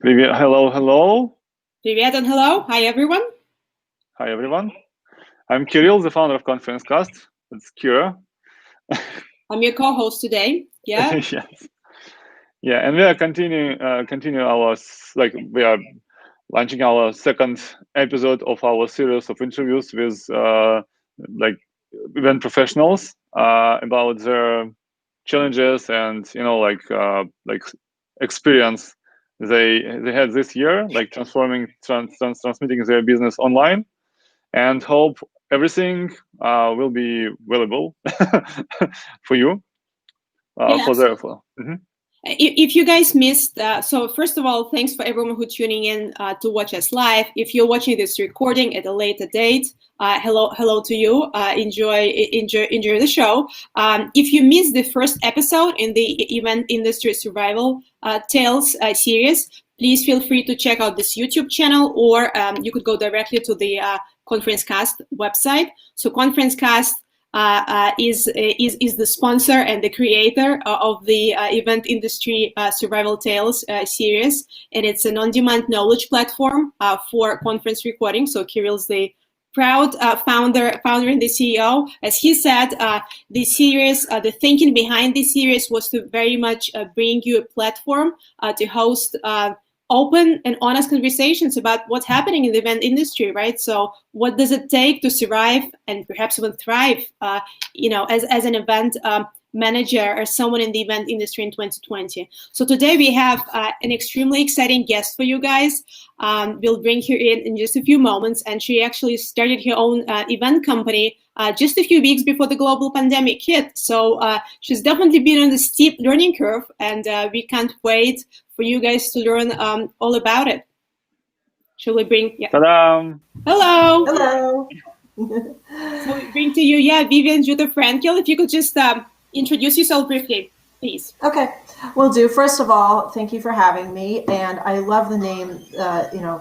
Привет, hello. Привет and hello. Hi, everyone. Hi, everyone. I'm Kirill, the founder of ConferenceCast. It's Kira. I'm your co-host today. Yeah. Yes. Yeah, and we are continue our we are launching our second episode of our series of interviews with event professionals about their challenges and experience they had this year, like transmitting their business online, and hope everything will be available for you If you guys missed, so first of all, thanks for everyone who's tuning in to watch us live. If you're watching this recording at a later date, hello to you. Enjoy the show. If you missed the first episode in the Event Industry Survival Tales series, please feel free to check out this YouTube channel, or you could go directly to the ConferenceCast website. So ConferenceCast is the sponsor and the creator of the Event Industry Survival Tales series, and it's an on-demand knowledge platform for conference recording. So Kirill's the proud founder and the CEO. As he said, the series, the thinking behind this series was to very much bring you a platform to host open and honest conversations about what's happening in the event industry, right? So what does it take to survive and perhaps even thrive, as an event manager or someone in the event industry in 2020. So today we have an extremely exciting guest for you guys. We'll bring her in just a few moments, and she actually started her own event company just a few weeks before the global pandemic hit. So she's definitely been on the steep learning curve, and we can't wait for you guys to learn all about it. Shall we bring? Yeah. Ta-da! Hello. Hello. So we bring to you, Vivian Juter Frankel. If you could just introduce yourself briefly, please. Okay, will do. First of all, thank you for having me, and I love the name,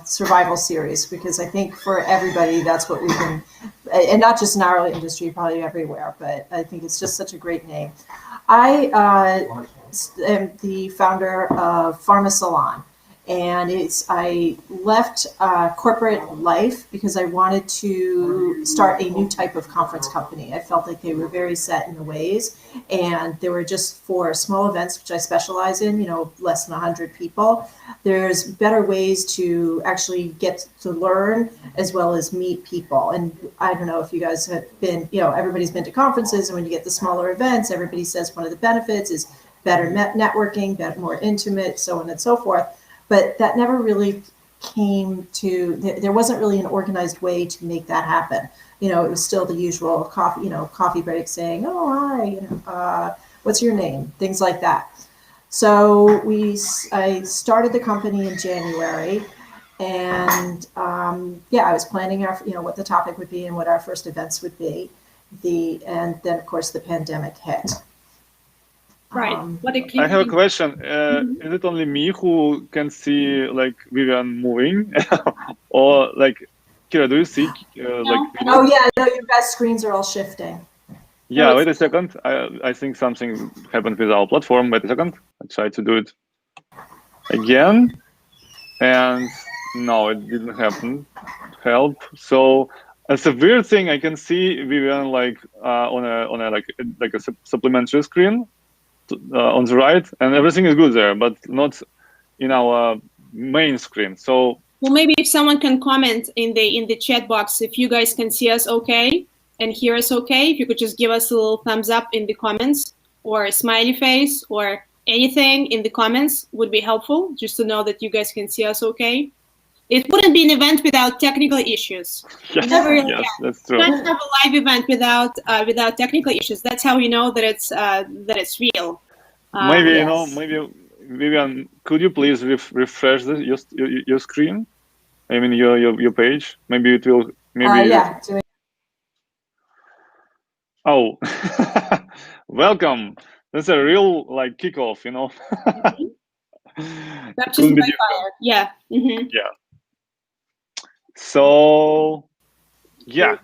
Survival Series, because I think for everybody that's what we can, and not just in our industry, probably everywhere, but I think it's just such a great name. I am the founder of PharmaSalon, and I left corporate life because I wanted to start a new type of conference company. I felt like they were very set in the ways, and they were just for small events, which I specialize in, less than 100 people. There's better ways to actually get to learn as well as meet people. And I don't know if you guys have been, everybody's been to conferences, and when you get the smaller events, everybody says one of the benefits is better networking, better, more intimate, so on and so forth. But that never really came to, there wasn't really an organized way to make that happen. It was still the usual coffee break saying, oh, hi, what's your name? Things like that. So I started the company in January, and I was planning what the topic would be and what our first events would be. And then of course the pandemic hit. Right. I have a question. Is it only me who can see Vivian moving, or Kira? Do you see Oh yeah, no, you guys' screens are all shifting. Yeah, wait a second. I think something happened with our platform. Wait a second. I tried to do it again, and no, it didn't happen. Help. So it's a weird thing. I can see Vivian on a supplementary screen. On the right, and everything is good there, but not in our main screen. So well, maybe if someone can comment in the chat box if you guys can see us okay and hear us okay, if you could just give us a little thumbs up in the comments, or a smiley face, or anything in the comments would be helpful, just to know that you guys can see us okay. It wouldn't be an event without technical issues. Yes, yes, that's true. You can't have a live event without technical issues. That's how we know that it's real. Maybe maybe Vivian, could you please refresh your screen? I mean your page. Maybe it will. Maybe. Yeah. Oh, welcome. That's a real kickoff, Baptism by fire. Yeah. Mm-hmm. Yeah. So, yeah,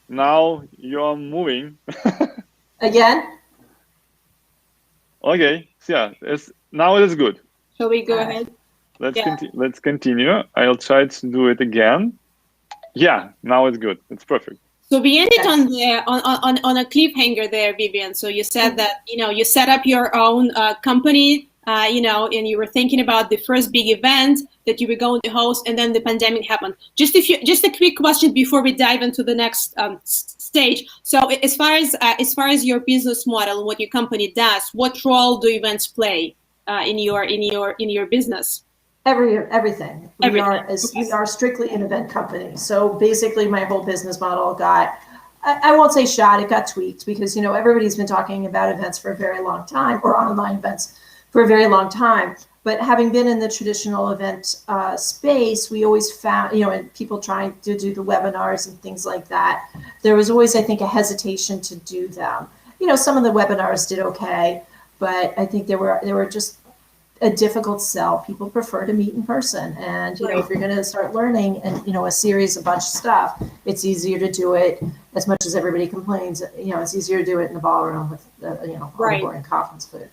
now you're moving. Again? Okay, so yeah, now it is good. Shall we go ahead? let's continue. I'll try to do it again. Yeah, now it's good. It's perfect. So we ended on a cliffhanger there, Vivian. So you said that you set up your own company, and you were thinking about the first big event that you were going to host, and then the pandemic happened. Just a quick question before we dive into the next stage. So as far as your business model, what your company does, what role do events play in your business? Everything. We are strictly an event company. So basically my whole business model got, I won't say shot, it got tweaked because, everybody's been talking about events for a very long time, or online events for a very long time. But having been in the traditional event space, we always found, and people trying to do the webinars and things like that, there was always, I think, a hesitation to do them. Some of the webinars did okay, but I think they were just a difficult sell. People prefer to meet in person, and if you're going to start learning and a series, a bunch of stuff, it's easier to do it. As much as everybody complains, it's easier to do it in the ballroom with all the boring conference food.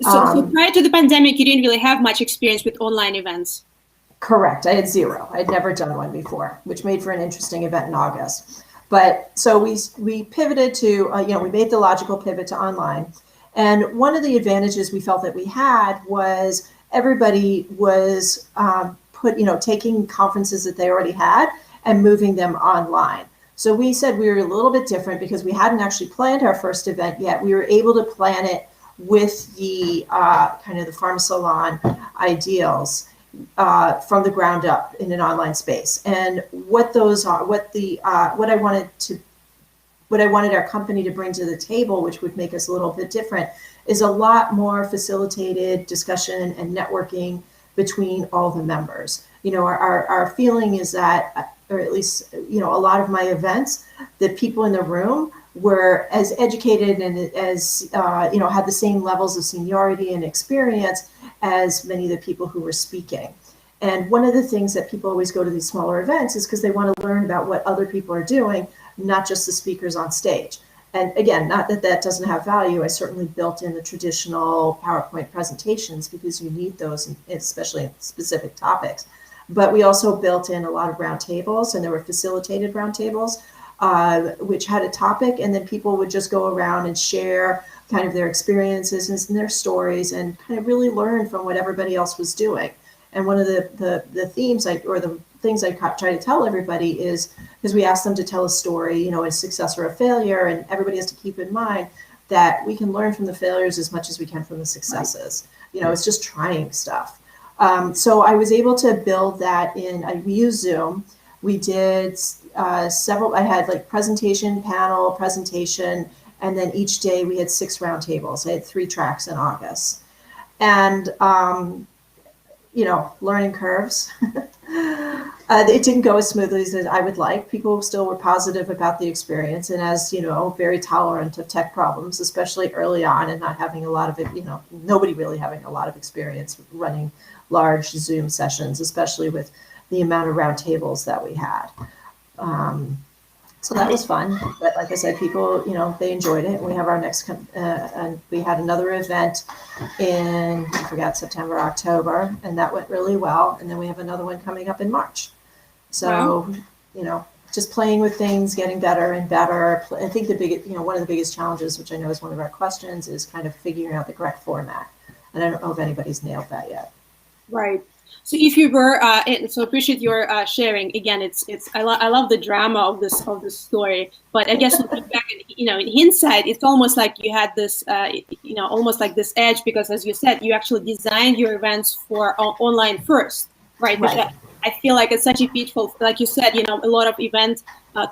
So prior to the pandemic, you didn't really have much experience with online events. Correct. I had zero. I'd never done one before, which made for an interesting event in August. But so we pivoted to we made the logical pivot to online. And one of the advantages we felt that we had was everybody was taking conferences that they already had and moving them online. So we said we were a little bit different because we hadn't actually planned our first event yet. We were able to plan it with the kind of the PharmaSalon ideals from the ground up in an online space. And what those are, what I wanted our company to bring to the table, which would make us a little bit different, is a lot more facilitated discussion and networking between all the members. Our feeling is that, or at least, a lot of my events, the people in the room were as educated and as, had the same levels of seniority and experience as many of the people who were speaking. And one of the things that people always go to these smaller events is because they want to learn about what other people are doing, not just the speakers on stage. And again, not that that doesn't have value. I certainly built in the traditional PowerPoint presentations because you need those, especially in specific topics. But we also built in a lot of round tables, and there were facilitated round tables, which had a topic, and then people would just go around and share kind of their experiences and their stories and kind of really learn from what everybody else was doing. And one of the themes the things I try to tell everybody is, because we ask them to tell a story, a success or a failure, and everybody has to keep in mind that we can learn from the failures as much as we can from the successes. It's just trying stuff. So I was able to build that we use Zoom. We did several, I had like presentation, panel, presentation, and then each day we had 6 round tables. I had 3 tracks in August. And learning curves. It didn't go as smoothly as I would like. People still were positive about the experience, and as very tolerant of tech problems, especially early on, and not having a lot of it, nobody really having a lot of experience running large Zoom sessions, especially with the amount of round tables that we had. So that was fun. But like I said, people, they enjoyed it. We have our next, and we had another event in, I forgot, September, October, and that went really well. And then we have another one coming up in March. So, just playing with things, getting better and better. I think one of the biggest challenges, which I know is one of our questions, is kind of figuring out the correct format. And I don't know if anybody's nailed that yet. Right. So if you were, so appreciate your sharing. Again, I love the drama of this story. But I guess looking back, in hindsight, it's almost like you had this, almost like this edge, because as you said, you actually designed your events for online first, right? Right. I feel like it's such a pitfall. Like you said, a lot of event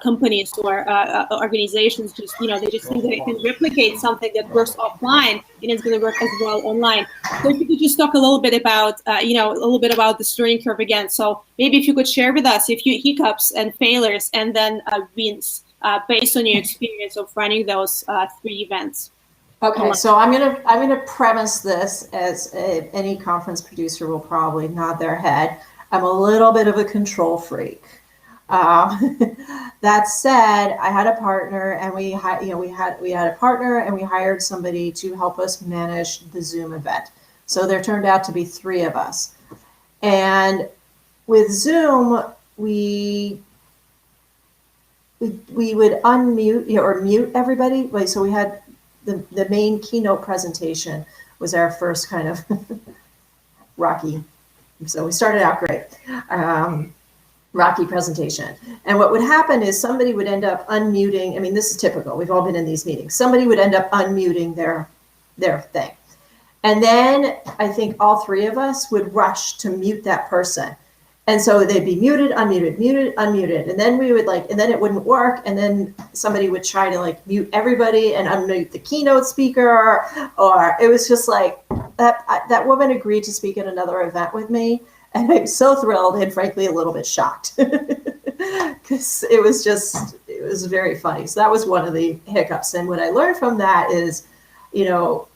companies or organizations just, they just think they can replicate something that works offline and it's going to work as well online. So if you could just talk a little bit about, the learning curve again. So maybe if you could share with us a few hiccups and failures and then wins based on your experience of running those 3 events. Okay, so I'm gonna premise this as any conference producer will probably nod their head. I'm a little bit of a control freak. That said, I had a partner, and we had a partner, and we hired somebody to help us manage the Zoom event. So there turned out to be 3 of us. And with Zoom, we would unmute or mute everybody. Like, so we had the main keynote presentation was our first kind of rocky. So we started out great. Rocky presentation. And what would happen is somebody would end up unmuting. I mean, this is typical. We've all been in these meetings. Somebody would end up unmuting their thing. And then I think all three of us would rush to mute that person. And so they'd be muted, unmuted, muted, unmuted. And then we would and then it wouldn't work. And then somebody would try to mute everybody and unmute the keynote speaker. Or it was just that woman agreed to speak at another event with me. And I'm so thrilled and frankly a little bit shocked because it was very funny. So that was one of the hiccups. And what I learned from that is, you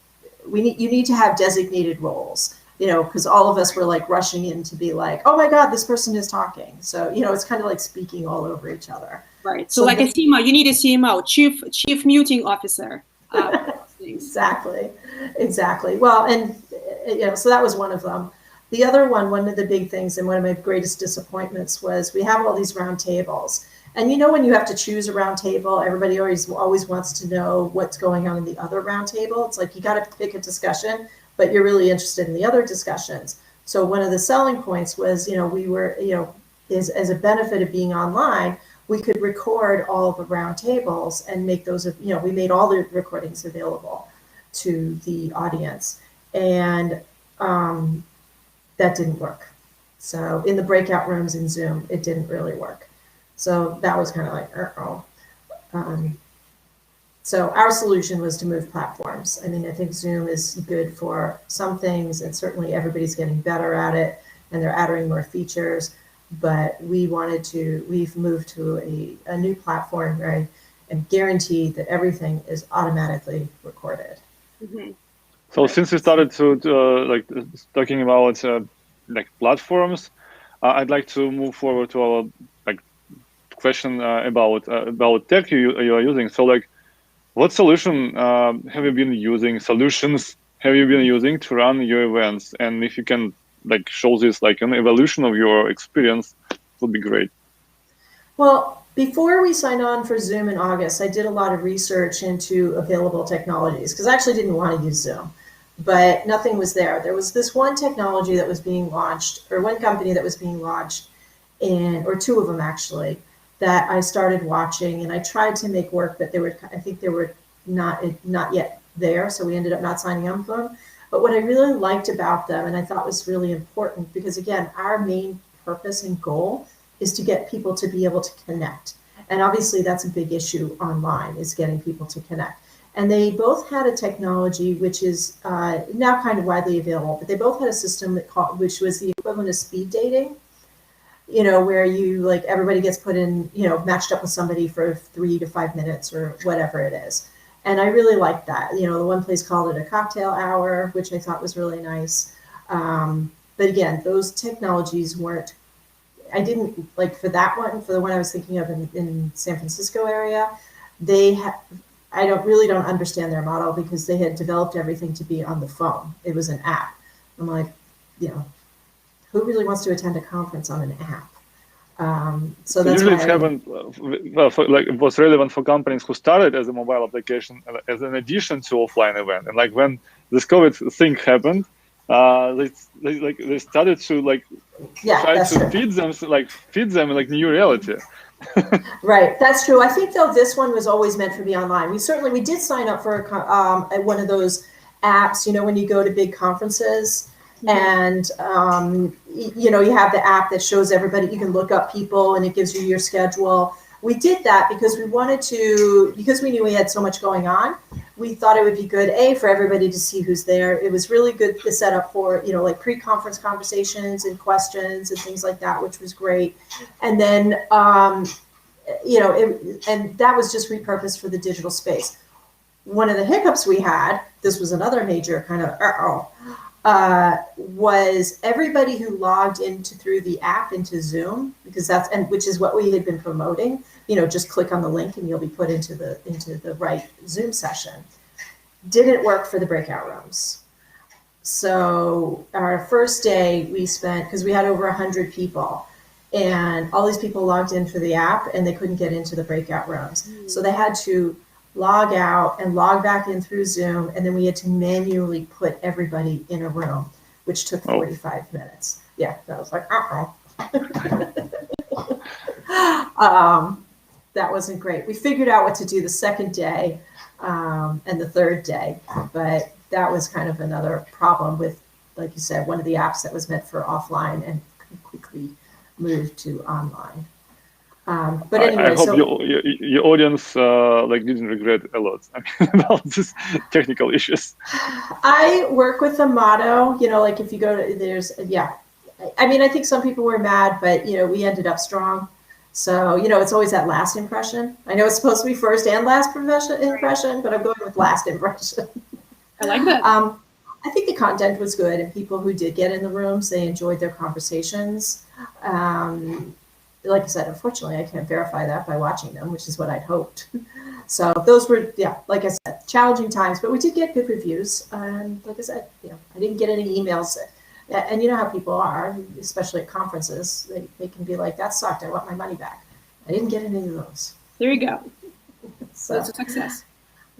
need to have designated roles, because all of us were rushing in to be oh my God, this person is talking. So, it's kind of like speaking all over each other. Right. So a CMO, you need a CMO, chief muting officer. Exactly. Well, and, so that was one of them. The other one of the big things and one of my greatest disappointments was we have all these round tables. And when you have to choose a round table, everybody always wants to know what's going on in the other round table. It's you got to pick a discussion, but you're really interested in the other discussions. So one of the selling points was, we were, as a benefit of being online, we could record all the round tables and make those, we made all the recordings available to the audience. And that didn't work. So in the breakout rooms in Zoom, it didn't really work. So that was kind of so our solution was to move platforms. I mean, I think Zoom is good for some things, and certainly everybody's getting better at it, and they're adding more features. But we've moved to a new platform where I am guaranteed that everything is automatically recorded. Mm-hmm. So since we started to talking about platforms, I'd like to move forward to our question about tech you are using. So what solution have you been using? Solutions have you been using to run your events? And if you can show this an evolution of your experience, it would be great. Well, before we signed on for Zoom in August, I did a lot of research into available technologies because I actually didn't want to use Zoom, but nothing was there. There was this one technology that was being launched, or one company that was being launched, or two of them actually, that I started watching, and I tried to make work, but I think they were not yet there, so we ended up not signing up for them. But what I really liked about them, and I thought was really important, because again, our main purpose and goal is to get people to be able to connect. And obviously that's a big issue online, is getting people to connect. And they both had a technology which is now kind of widely available, but they both had a system which was the equivalent of speed dating, where you everybody gets put in, matched up with somebody for 3 to 5 minutes or whatever it is. And I really liked that. The one place called it a cocktail hour, which I thought was really nice. But again, those technologies weren't, I didn't for the one I was thinking of in San Francisco area, I don't understand their model, because they had developed everything to be on the phone. It was an app. I'm like, who really wants to attend a conference on an app? So that's usually it's happened. It was relevant for companies who started as a mobile application as an addition to offline event. And when this COVID thing happened, they started to try to feed them new reality. Right, that's true. I think though this one was always meant to be online. We did sign up for one of those apps. When you go to big conferences, and you have the app that shows everybody. You can look up people, and it gives you your schedule. We did that because because we knew we had so much going on. We thought it would be good, for everybody to see who's there. It was really good to set up for, pre-conference conversations and questions and things like that, which was great. And then, and that was just repurposed for the digital space. One of the hiccups we had, this was another major kind of, was everybody who logged through the app into Zoom, because which is what we had been promoting, just click on the link and you'll be put into the right Zoom session. Didn't work for the breakout rooms. So our first day we spent, because we had over 100 people, and all these people logged in for the app and they couldn't get into the breakout rooms. So they had to log out and log back in through Zoom, and then we had to manually put everybody in a room, which took 45 minutes. Yeah, that was like, that wasn't great. We figured out what to do the second day and the third day, but that was kind of another problem with, like you said, one of the apps that was meant for offline and quickly moved to online. But anyway, I hope your audience like didn't regret a lot about these technical issues. I work with the motto, like if you go to, I mean, I think some people were mad, but we ended up strong. So, it's always that last impression. I know it's supposed to be first and last impression, but I'm going with last impression. I like that. I think the content was good, and people who did get in the rooms, they enjoyed their conversations. Like I said, unfortunately, I can't verify that by watching them, which is what I'd hoped. So those were, like I said, challenging times, but we did get good reviews. And like I said, I didn't get any emails. And you know how people are, especially at conferences, they can be like, that sucked, I want my money back. I didn't get any of those. There you go. So that's a success.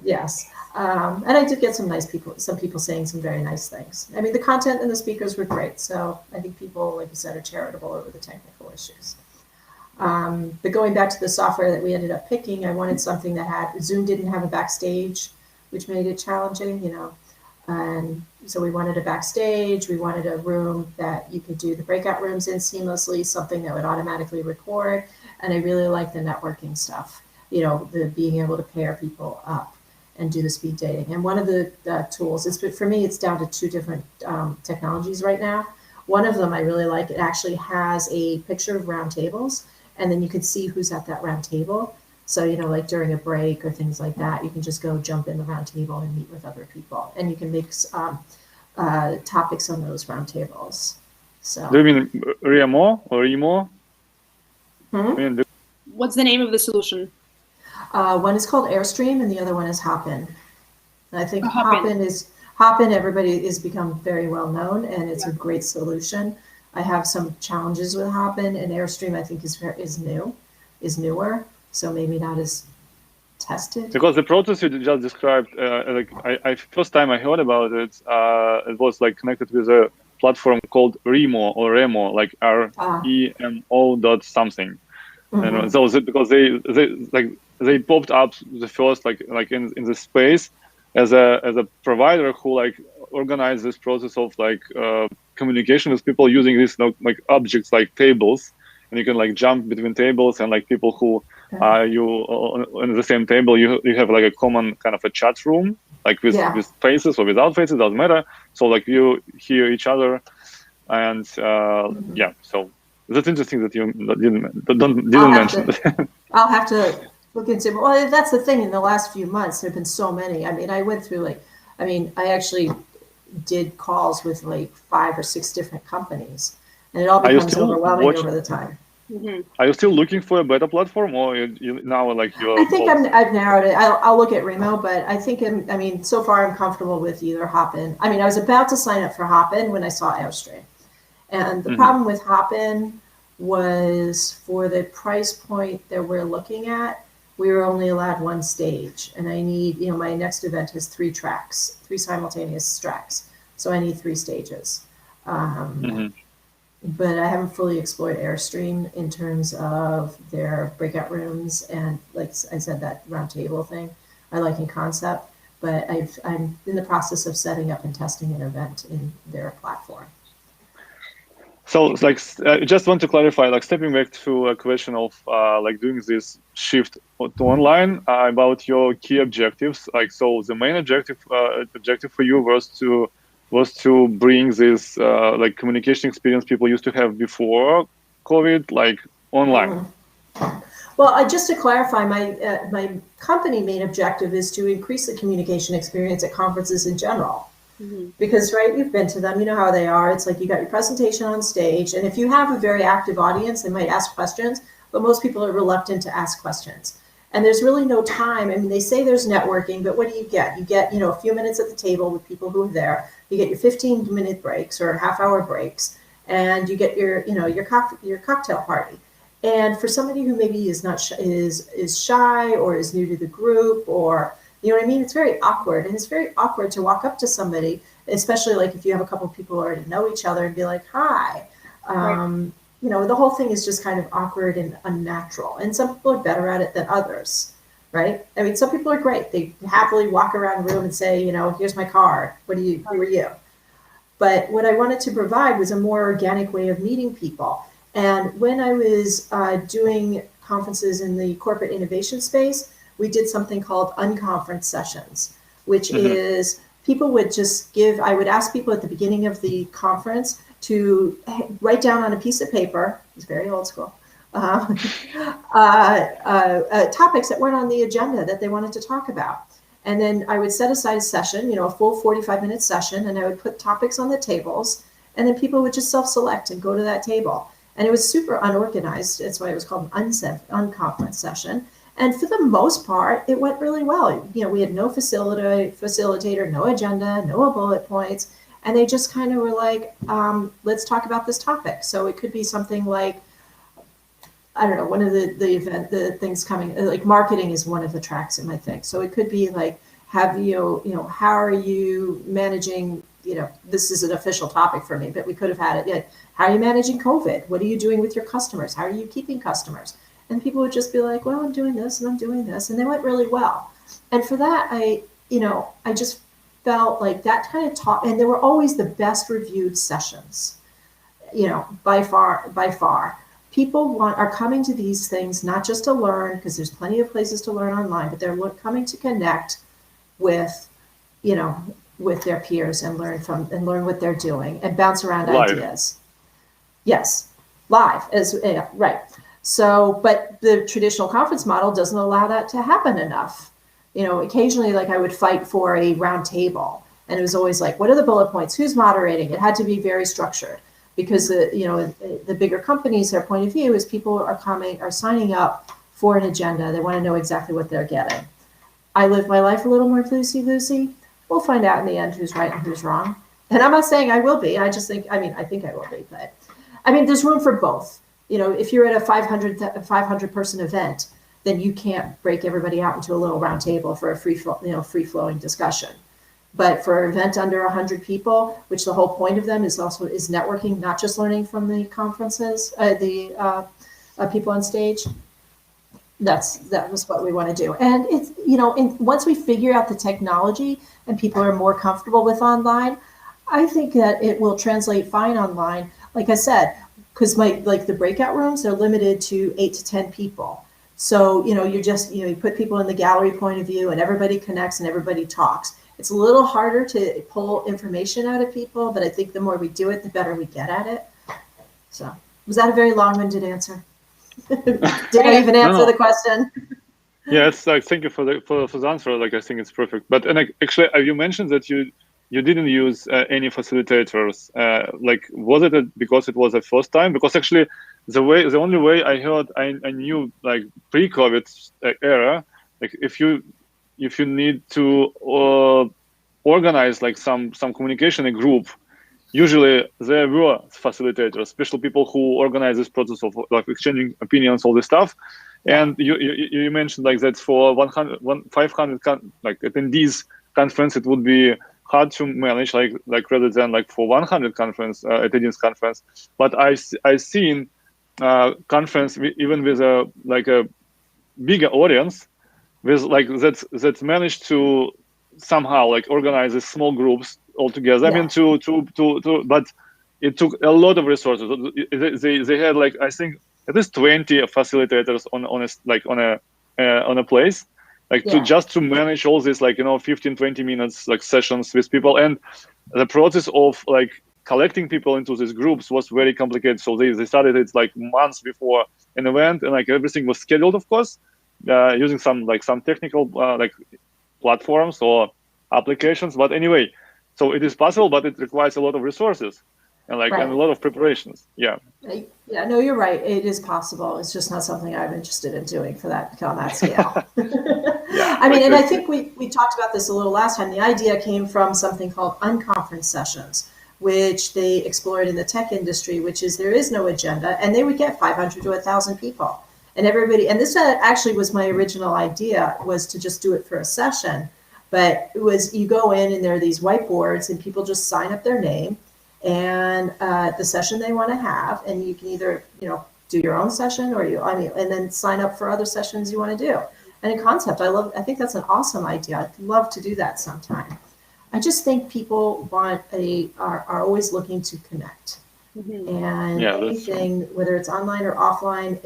Yes. And I did get some people saying some very nice things. I mean, the content and the speakers were great. So I think people, like you said, are charitable over the technical issues. But going back to the software that we ended up picking, I wanted something that Zoom didn't have a backstage, which made it challenging, and so we wanted a backstage. We wanted a room that you could do the breakout rooms in seamlessly, something that would automatically record. And I really like the networking stuff, the being able to pair people up and do the speed dating. And one of the tools for me, it's down to two different technologies right now. One of them I really like. It actually has a picture of round tables, and then you can see who's at that round table. So, like during a break or things like that, you can just go jump in the round table and meet with other people. And you can mix topics on those round tables. So. Do you mean Remo or Emo? What's the name of the solution? One is called Airstream and the other one is Hopin. And I think Hopin, everybody has become very well known, and it's a great solution. I have some challenges with Hopin, and Airstream I think is newer, so maybe not as tested. Because the process you just described, I first time I heard about it, it was like connected with a platform called Remo or Remo, like REMO dot something. And so because they popped up the first like in the space as a provider who like organized this process of like communication with people using these like objects like tables, and you can like jump between tables, and like people who you on the same table, you have like a common kind of a chat room, like with faces or without faces, doesn't matter. So like you hear each other, and so that's interesting that you didn't mention that. I'll have to look into. Well, that's the thing. In the last few months, there have been so many. I mean, I went through I actually did calls with like 5 or 6 different companies, and it all becomes overwhelming over the time. Mm-hmm. Are you still looking for a better platform, or you now like you're? I think I've narrowed it. I'll look at Remo, but I think so far I'm comfortable with either Hopin. I mean, I was about to sign up for Hopin when I saw Airstream, and the problem with Hopin was for the price point that we're looking at, we were only allowed 1 stage, and I need, my next event has 3 tracks, 3 simultaneous tracks, so I need 3 stages. But I haven't fully explored Airstream in terms of their breakout rooms and, like I said, that round table thing. I like in concept, but I'm in the process of setting up and testing an event in their platform. So, like, I just want to clarify, like, stepping back to a question of, like, doing this shift to online, about your key objectives. Like, so the main objective for you was to bring this, like, communication experience people used to have before COVID, like, online. Well, just to clarify, my company main objective is to increase the communication experience at conferences in general. Because, right, you've been to them, you know how they are. It's like you got your presentation on stage, and if you have a very active audience, they might ask questions, but most people are reluctant to ask questions. And there's really no time. I mean, they say there's networking, but what do you get? You get, a few minutes at the table with people who are there. You get your 15-minute breaks or half-hour breaks, and you get your cocktail party. And for somebody who maybe is not is shy or is new to the group, or you know what I mean, it's very awkward, and it's very awkward to walk up to somebody, especially like if you have a couple of people who already know each other, and be like, "Hi." Right. The whole thing is just kind of awkward and unnatural. And some people are better at it than others, right? I mean, some people are great. They happily walk around the room and say, here's my card. Who are you? But what I wanted to provide was a more organic way of meeting people. And when I was doing conferences in the corporate innovation space, we did something called unconference sessions, which is people would just I would ask people at the beginning of the conference to write down on a piece of paper, it's very old school, topics that weren't on the agenda that they wanted to talk about. And then I would set aside a session, a full 45-minute session, and I would put topics on the tables, and then people would just self-select and go to that table. And it was super unorganized. That's why it was called an unconference session. And for the most part, it went really well. We had no facilitator, no agenda, no bullet points. And they just kind of were like, let's talk about this topic. So it could be something like, I don't know, one of the things coming, like marketing is one of the tracks in my thing. So it could be like, how are you managing, this is an official topic for me, but we could have had it. How are you managing COVID? What are you doing with your customers? How are you keeping customers? And people would just be like, well, I'm doing this and I'm doing this. And they went really well. And for that, I just felt like that kind of taught, and they were always the best reviewed sessions, by far. People are coming to these things not just to learn, because there's plenty of places to learn online, but they're coming to connect with, with their peers and learn what they're doing and bounce around ideas. Yes, live right. So, but the traditional conference model doesn't allow that to happen enough. Occasionally, like I would fight for a round table, and it was always like, what are the bullet points? Who's moderating? It had to be very structured, because the bigger companies, their point of view is people are signing up for an agenda. They want to know exactly what they're getting. I live my life a little more loosey-goosey. We'll find out in the end who's right and who's wrong. And I'm not saying I will be. I think I will be. But there's room for both. If you're at a 500 person event, then you can't break everybody out into a little round table for a free flowing discussion. But for an event under 100 people, which the whole point of them is networking, not just learning from the conferences, the people on stage. That was what we want to do. And it's, once we figure out the technology and people are more comfortable with online, I think that it will translate fine online. Like I said, because the breakout rooms, they're limited to 8 to 10 people. So, you put people in the gallery point of view and everybody connects and everybody talks. It's a little harder to pull information out of people, but I think the more we do it, the better we get at it. So, was that a very long-winded answer? Did I even answer the question? Yes, thank you for the answer. I think it's perfect. But actually, you mentioned that you didn't use any facilitators. Was it because it was the first time? Because actually, the only way I knew pre-COVID era, if you need to organize some communication in a group, usually there were facilitators, special people who organize this process of exchanging opinions, all this stuff. And you mentioned that for 500 attendees conference, it would be hard to manage rather than for 100 attendees conference. But I seen conference even with a bigger audience with that's managed to somehow organize these small groups all together. Yeah. But it took a lot of resources. They had I think at least 20 facilitators on a place, to manage all this 15-20 minutes sessions with people, and the process of collecting people into these groups was very complicated. So they started it months before an event, and everything was scheduled, of course, using some technical platforms or applications. But anyway, so it is possible, but it requires a lot of resources. and like Right. and a lot of preparations. Yeah. Yeah, no, you're right. It is possible. It's just not something I'm interested in doing on that scale. Yeah. I mean, like and I think we talked about this a little last time. The idea came from something called unconference sessions, which they explored in the tech industry, which is there is no agenda, and they would get 500 to 1,000 people. And everybody, and this actually was my original idea, was to just do it for a session. But it was, you go in and there are these whiteboards and people just sign up their name and the session they want to have, and you can either, do your own session or and then sign up for other sessions you want to do. And in concept, I think that's an awesome idea. I'd love to do that sometime. I just think people are always looking to connect. Mm-hmm. And Yeah, that's anything, whether it's online or offline,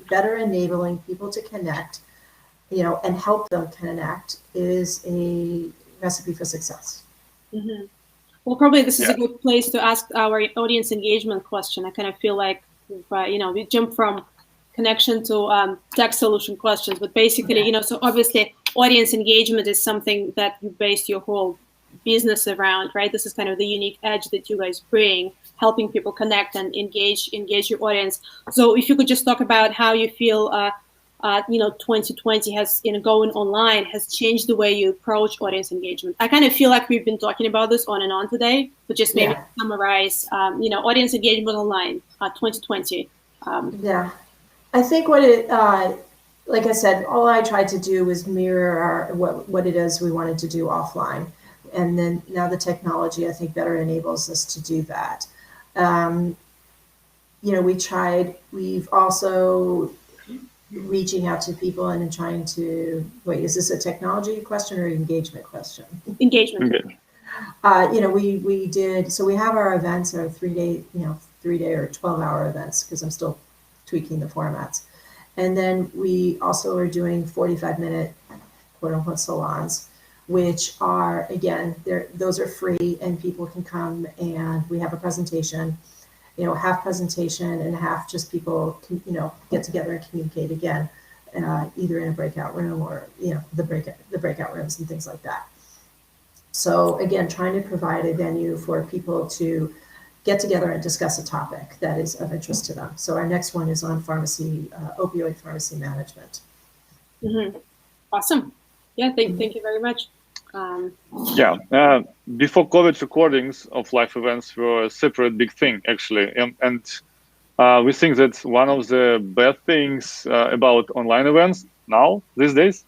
better enabling people to connect, and help them connect is a recipe for success. Mm-hmm. Well, probably this is Yeah. a good place to ask our audience engagement question. I kind of feel like, we jump from connection to tech solution questions, but basically, so obviously audience engagement is something that you base your whole business around, right? This is kind of the unique edge that you guys bring, helping people connect and engage your audience. So if you could just talk about how you feel 2020 has, going online has changed the way you approach audience engagement. I kind of feel like we've been talking about this on and on today, but just maybe summarize, audience engagement online, 2020. Yeah, I think like I said, all I tried to do was mirror what it is we wanted to do offline. And then now the technology, I think, better enables us to do that. We've also reaching out to people and trying to, wait, is this a technology question or engagement question? Engagement. Okay. We did, so we have our events, our 3-day or 12-hour events, because I'm still tweaking the formats. And then we also are doing 45-minute quote unquote salons, which are, again, those are free and people can come and we have a presentation, half presentation and half just people, get together and communicate again, either in a breakout room or, the breakout rooms and things like that. So again, trying to provide a venue for people to get together and discuss a topic that is of interest to them. So our next one is on opioid pharmacy management. Mm-hmm. Awesome. Yeah, thank you very much. Before COVID, recordings of live events were a separate big thing, actually. And we think that one of the bad things about online events now, these days,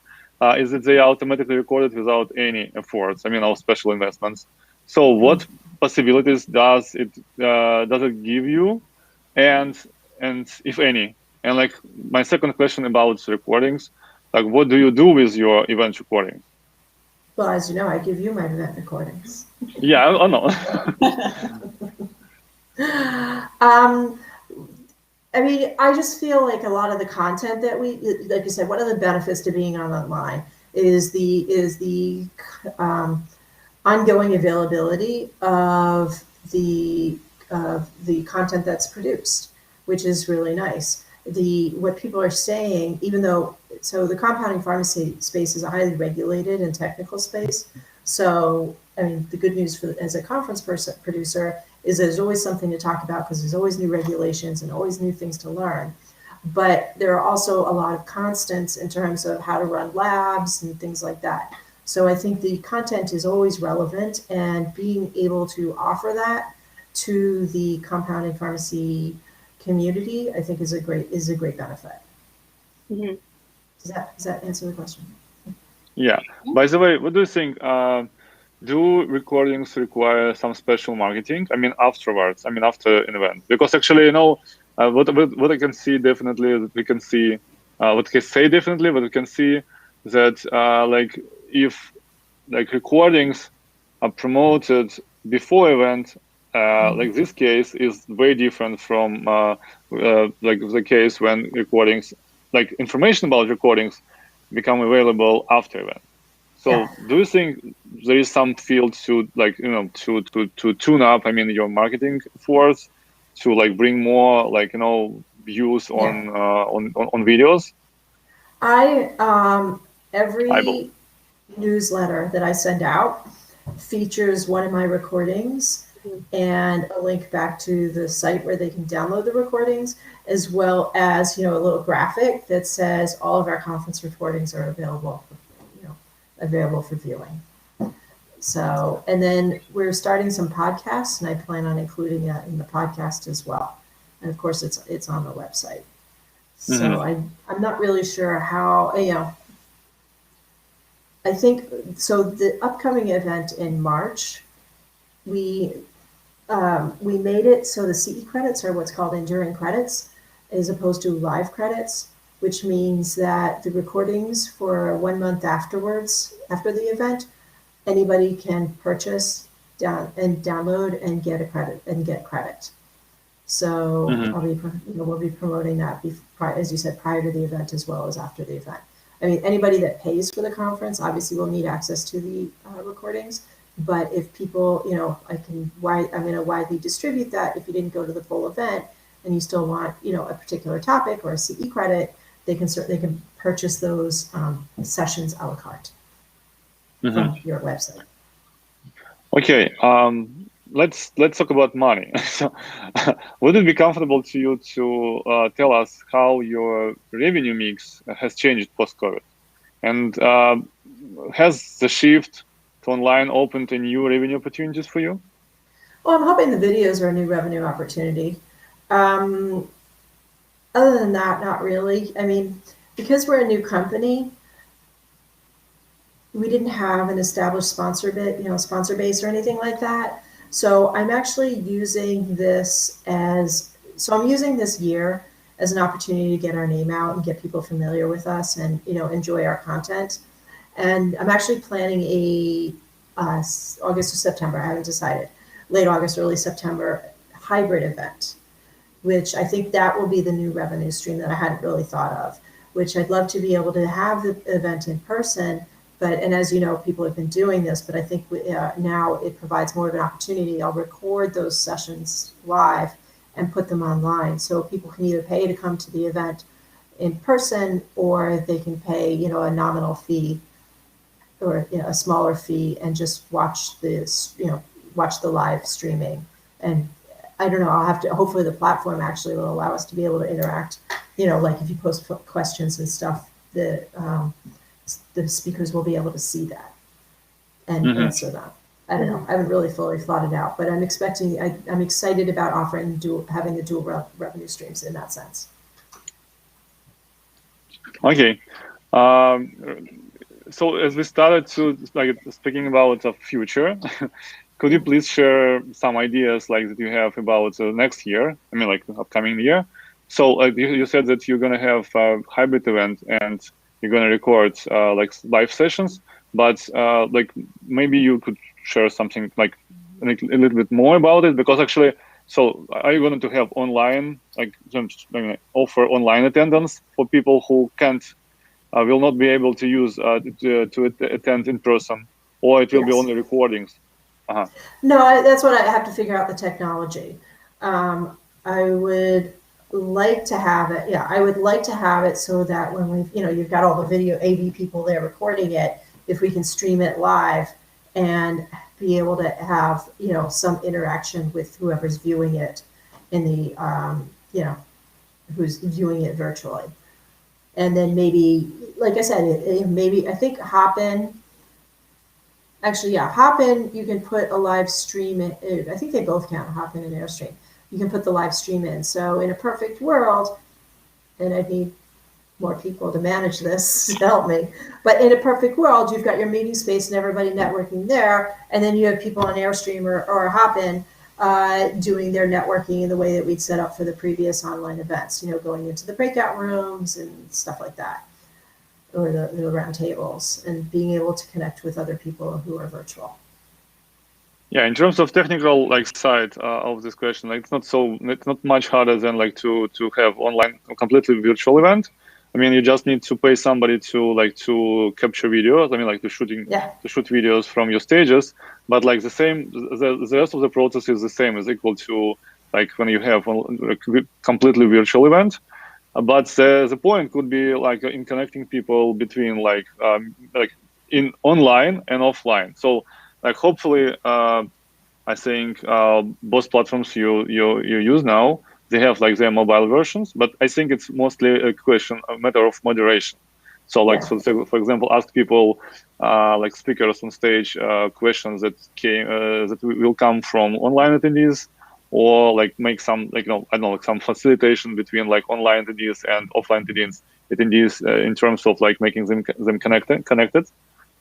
is that they are automatically recorded without any efforts, or special investments. So what possibilities does it give you, and if any? And like my second question about recordings, like what do you do with your event recordings? Well, as you know, I give you my event recordings. Yeah, I know. I just feel like a lot of the content that like you said, one of the benefits to being online is the ongoing availability of the content that's produced, which is really nice. What people are saying, the compounding pharmacy space is a highly regulated and technical space. So, the good news as a conference producer is there's always something to talk about because there's always new regulations and always new things to learn. But there are also a lot of constants in terms of how to run labs and things like that. So I think the content is always relevant, and being able to offer that to the compounding pharmacy community, I think is a great benefit. Mm-hmm. Does that answer the question? Yeah. By the way, what do you think? Do recordings require some special marketing? Afterwards. After an event, because actually, what I can see definitely, we can see what can say definitely, but we can see that if recordings are promoted before event, like this case is very different from the case when recordings, like information about recordings, become available after event. So do you think there is some field to to tune up, your marketing efforts to bring more views on videos? Every newsletter that I send out features one of my recordings and a link back to the site where they can download the recordings, as well as, a little graphic that says all of our conference recordings are available, available for viewing. So, and then we're starting some podcasts, and I plan on including that in the podcast as well. And of course, it's on the website. So I'm not really sure how, I think, so the upcoming event in March, we made it so the CE credits are what's called enduring credits, as opposed to live credits, which means that the recordings for 1 month afterwards, after the event, anybody can purchase and download and get a credit and get credit. So we'll be promoting that, as you said, prior to the event as well as after the event. I mean, anybody that pays for the conference obviously will need access to the recordings. But if people, I'm going to widely distribute that. If you didn't go to the full event and you still want, a particular topic or a CE credit, they can purchase those sessions a la carte from your website. Okay, let's talk about money. So, would it be comfortable to you to tell us how your revenue mix has changed post-COVID, and has the shift to online opened a new revenue opportunities for you? Well, I'm hoping the videos are a new revenue opportunity. Other than that, not really. I mean, because we're a new company, we didn't have an established sponsor base or anything like that. So I'm actually using this I'm using this year as an opportunity to get our name out and get people familiar with us and, enjoy our content. And I'm actually planning a August or September, I haven't decided, late August, early September hybrid event, which I think that will be the new revenue stream that I hadn't really thought of, which I'd love to be able to have the event in person. And as you know, people have been doing this, but I think now it provides more of an opportunity. I'll record those sessions live and put them online. So people can either pay to come to the event in person, or they can pay, a nominal fee or a smaller fee and just watch this, watch the live streaming. And I don't know, hopefully the platform actually will allow us to be able to interact, like if you post questions and stuff, the speakers will be able to see that and answer them. I don't know. I haven't really fully thought it out, but I'm excited about having the dual revenue streams in that sense. Okay. So as we started to speaking about the future, could you please share some ideas that you have about next year? I mean, the upcoming year. So you said that you're going to have a hybrid event and you're going to record live sessions, but maybe you could share something a little bit more about it, because actually, so are you going to have online, offer online attendance for people who will not be able to use to attend in person, or it will be only recordings? No, that's what I have to figure out, the technology. I would like to have it. Yeah, I would like to have it so that when you've got all the video AV people there recording it, if we can stream it live and be able to have, some interaction with whoever's viewing it in the, who's viewing it virtually. And then maybe, like I said, I think Hopin, you can put a live stream in. I think they both count, Hopin and Airstream. You can put the live stream in. So in a perfect world, and I'd need more people to manage this to help me, but in a perfect world, you've got your meeting space and everybody networking there, and then you have people on Airstream or Hopin doing their networking in the way that we'd set up for the previous online events, going into the breakout rooms and stuff like that, or the round tables, and being able to connect with other people who are virtual. Yeah, in terms of technical side of this question, it's not much harder than to have online completely virtual event. I mean, you just need to pay somebody to capture videos. I mean, to shoot videos from your stages. But the same, the rest of the process is the same, is equal to when you have a completely virtual event. But the point could be in connecting people between in online and offline. So hopefully I think both platforms you use now, they have like their mobile versions, but I think it's mostly a matter of moderation. So like, for example, ask people, like speakers on stage, questions that will come from online attendees, or like make some, like, I don't know, like some facilitation between like online attendees and offline attendees in terms of like making them connected,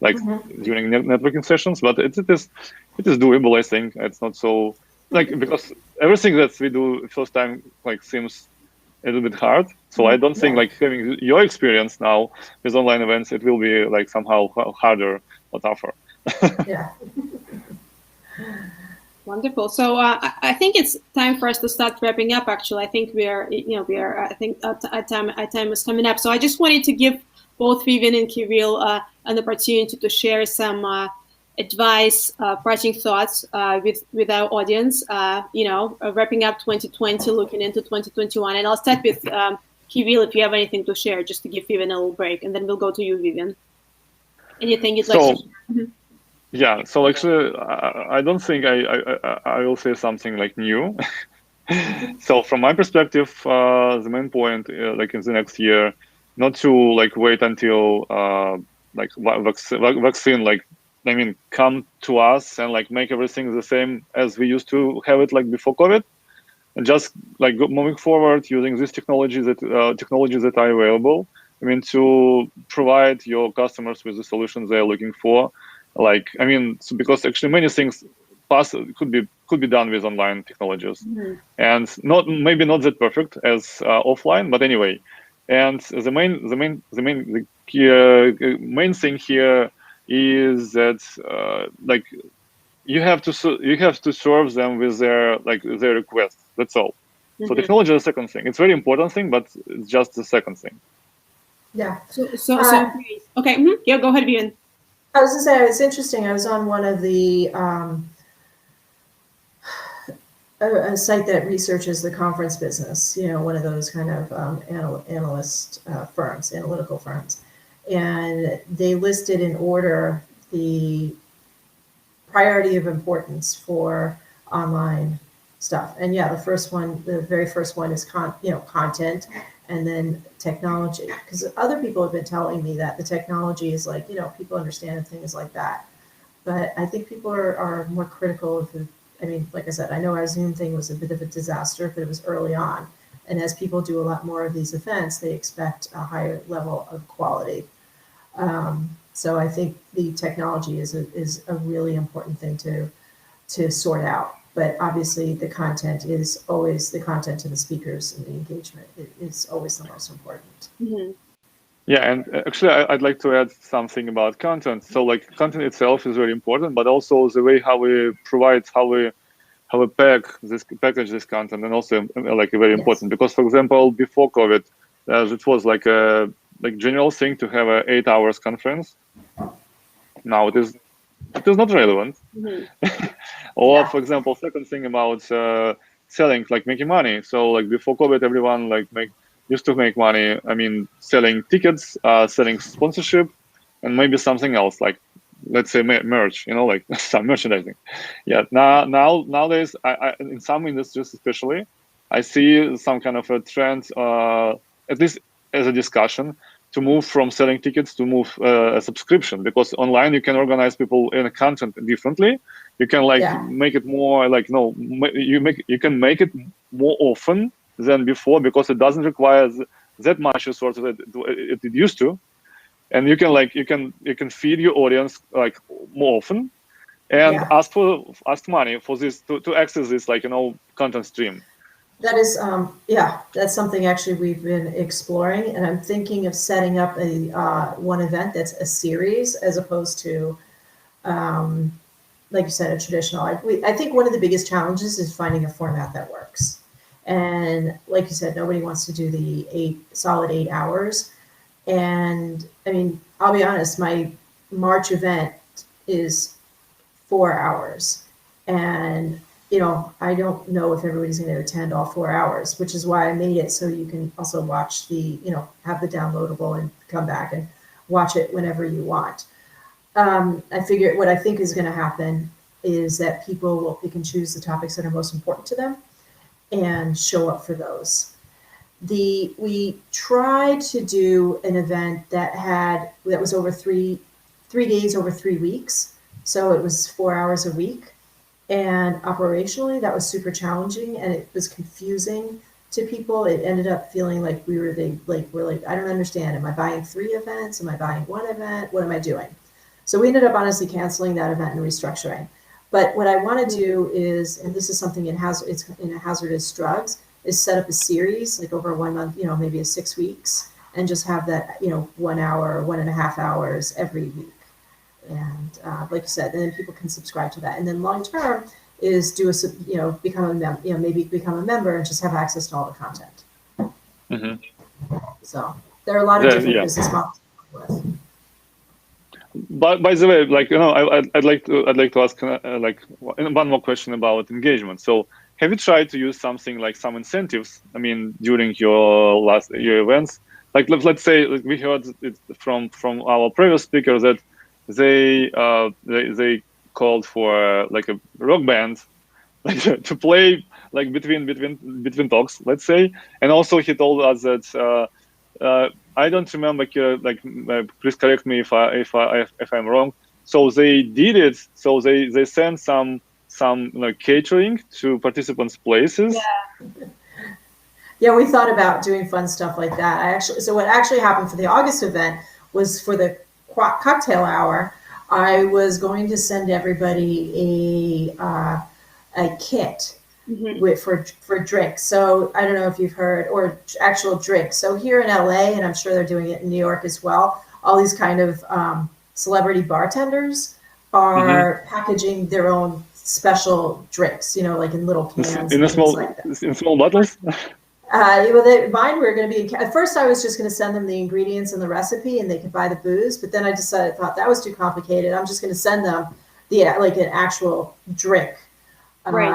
like during networking sessions. But it is doable. I think it's not so like, because everything that we do first time like seems a little bit hard. So I don't think like having your experience now with online events, it will be like somehow harder or tougher. Yeah. Wonderful. So I think it's time for us to start wrapping up. Actually, I think I think our time is coming up. So I just wanted to give both Vivian and Kirill an opportunity to share some advice, parting thoughts with our audience. Wrapping up 2020, looking into 2021, and I'll start with Kirill. If you have anything to share, just to give Vivian a little break, and then we'll go to you, Vivian. Anything you'd like to share? Yeah, so actually, I don't think I will say something like new. So from my perspective, the main point, like in the next year, not to like wait until like vaccine, like, I mean, come to us and like make everything the same as we used to have it like before COVID, and just like moving forward using these technologies that are available. I mean, to provide your customers with the solutions they're looking for. Like, I mean, so because actually many things could be done with online technologies, and maybe not that perfect as offline, but anyway. And the main thing here is that like you have to serve them with their requests. That's all. So technology is the second thing. It's a very important thing, but it's just the second thing. Yeah. So okay. Yeah, go ahead, Vivian. I was going to say, it's interesting. I was on one of the a site that researches the conference business, one of those kind of analytical firms. And they listed in order the priority of importance for online stuff. And yeah, the very first one is content, and then technology. Because other people have been telling me that the technology is like, people understand things like that. But I think people are more critical of like I said, I know our Zoom thing was a bit of a disaster, but it was early on. And as people do a lot more of these events, they expect a higher level of quality. So I think the technology is a really important thing to sort out. But obviously, the content is always the content to the speakers, and the engagement is always the most important. Yeah, and actually, I'd like to add something about content. So, like, content itself is very important, but also the way how we package this content, and also like very important. Because, for example, before COVID, it was like a general thing to have a 8 hours conference. Now it is not relevant. Or, for example, second thing about selling, like making money. So, like before COVID, everyone used to make money. I mean, selling tickets, selling sponsorship, and maybe something else, like, let's say merch, like some merchandising. Yeah. Nowadays, I in some industries especially, I see some kind of a trend, at least as a discussion, to move from selling tickets to move a subscription, because online you can organize people in content differently. You can make it more like you can make it more often than before, because it doesn't require that much resources that it used to, and you can feed your audience like more often, and ask money for this to access this content stream. That is, that's something actually we've been exploring, and I'm thinking of setting up one event that's a series as opposed to, like you said, a traditional. I think one of the biggest challenges is finding a format that works. And like you said, nobody wants to do the solid 8 hours. And I mean, I'll be honest, my March event is 4 hours, and I don't know if everybody's going to attend all 4 hours, which is why I made it so you can also watch have the downloadable and come back and watch it whenever you want. I figure what I think is going to happen is that people will pick and choose the topics that are most important to them and show up for those. We tried to do an event that was over three days over 3 weeks. So it was 4 hours a week. And operationally, that was super challenging and it was confusing to people. It ended up feeling like we're like, I don't understand. Am I buying 3 events? Am I buying 1 event? What am I doing? So we ended up honestly canceling that event and restructuring. But what I want to do is, and this is something it's in hazardous drugs, is set up a series like over 1 month, maybe 6 weeks, and just have that, 1 hour, 1.5 hours every week. And like you said, then people can subscribe to that. And then long term is become a member, maybe become a member and just have access to all the content. Mm-hmm. So there are a lot of different business models to work with. But by the way, I'd like to ask one more question about engagement. So, have you tried to use something like some incentives? I mean, during your events, like let's say we heard it from our previous speaker that they called for like a rock band to play like between talks, let's say, and also he told us that. I don't remember. Please correct me if I'm wrong. So they did it. So they sent some catering to participants' places. Yeah, we thought about doing fun stuff like that. So what actually happened for the August event was for the cocktail hour. I was going to send everybody a kit. Mm-hmm. for drinks. So I don't know if you've heard, or actual drinks. So here in LA, and I'm sure they're doing it in New York as well, all these kind of celebrity bartenders are packaging their own special drinks, like in little cans. In small bottles? Mine were going to be, at first I was just going to send them the ingredients and the recipe and they could buy the booze, but then I thought that was too complicated. I'm just going to send them an actual drink. Right.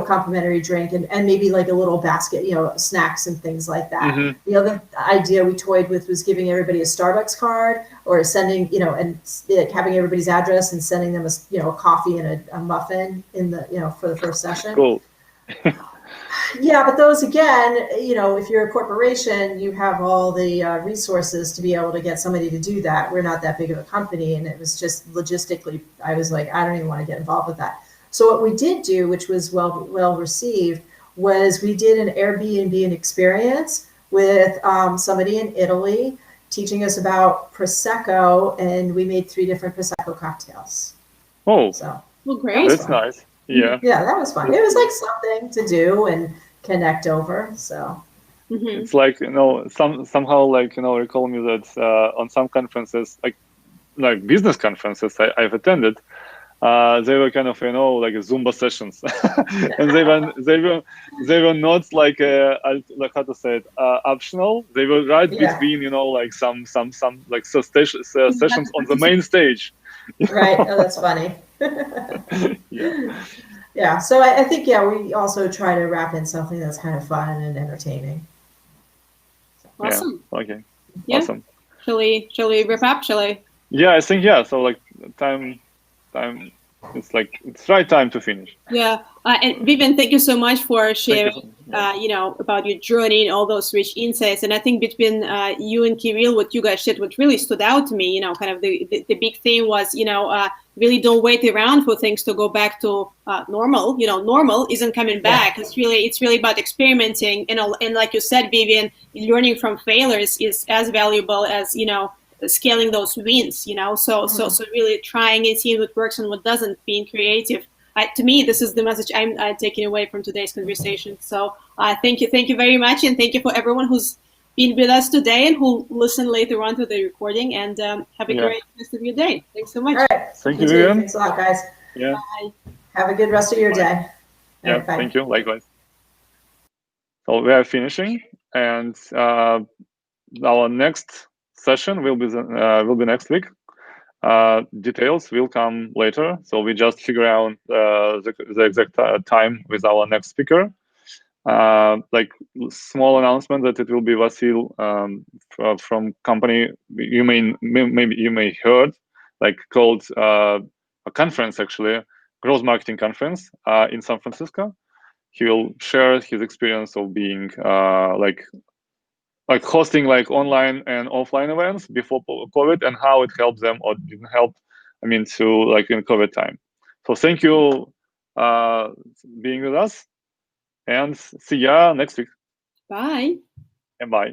Complimentary drink and maybe like a little basket, snacks and things like that. Mm-hmm. The other idea we toyed with was giving everybody a Starbucks card or sending, and having everybody's address and sending them a coffee and a muffin in the, for the first session. Cool. Yeah, but those again, if you're a corporation, you have all the resources to be able to get somebody to do that. We're not that big of a company, and it was just logistically, I was like, I don't even want to get involved with that. So what we did do, which was well received, was we did an Airbnb experience with somebody in Italy teaching us about Prosecco, and we made 3 different Prosecco cocktails. Oh, so great! That's nice. Yeah, that was fun. It was like something to do and connect over. So it's like somehow like recall me that on some conferences, like business conferences I've attended. They were kind of like Zumba sessions, and they were not like how to say it, optional. They were right between like some like sessions on the main stage. Right. Oh, that's funny. Yeah. So I think we also try to wrap in something that's kind of fun and entertaining. Awesome. Yeah. Okay. Yeah. Awesome. Shall we wrap up? Yeah, I think So like time. It's right time to finish. Yeah, and Vivian, thank you so much for sharing, about your journey and all those rich insights. And I think between you and Kirill, what you guys shared, what really stood out to me, kind of the big thing was, really don't wait around for things to go back to normal. Normal isn't coming back. Yeah. It's really about experimenting, and like you said, Vivian, learning from failures is as valuable as scaling those wins, so really trying and seeing what works and what doesn't, being creative. To me, this is the message I'm taking away from today's conversation. So thank you very much, and thank you for everyone who's been with us today and who listen later on to the recording, and have a great rest of your day. Thanks so much. All right. Thank you, Vivian. Thanks a lot, guys. Yeah. Bye. Have a good rest of your day. Yeah, right, thank you. Likewise. So we are finishing, and our next session will be next week. Details will come later, so we just figure out the exact time with our next speaker. Like small announcement that it will be Vasil from company maybe you may heard, like called a conference actually, growth marketing conference in San Francisco. He will share his experience of being like hosting like online and offline events before COVID and how it helped them or didn't help. I mean, to like in COVID time. So thank you being with us, and see ya next week. Bye. And bye.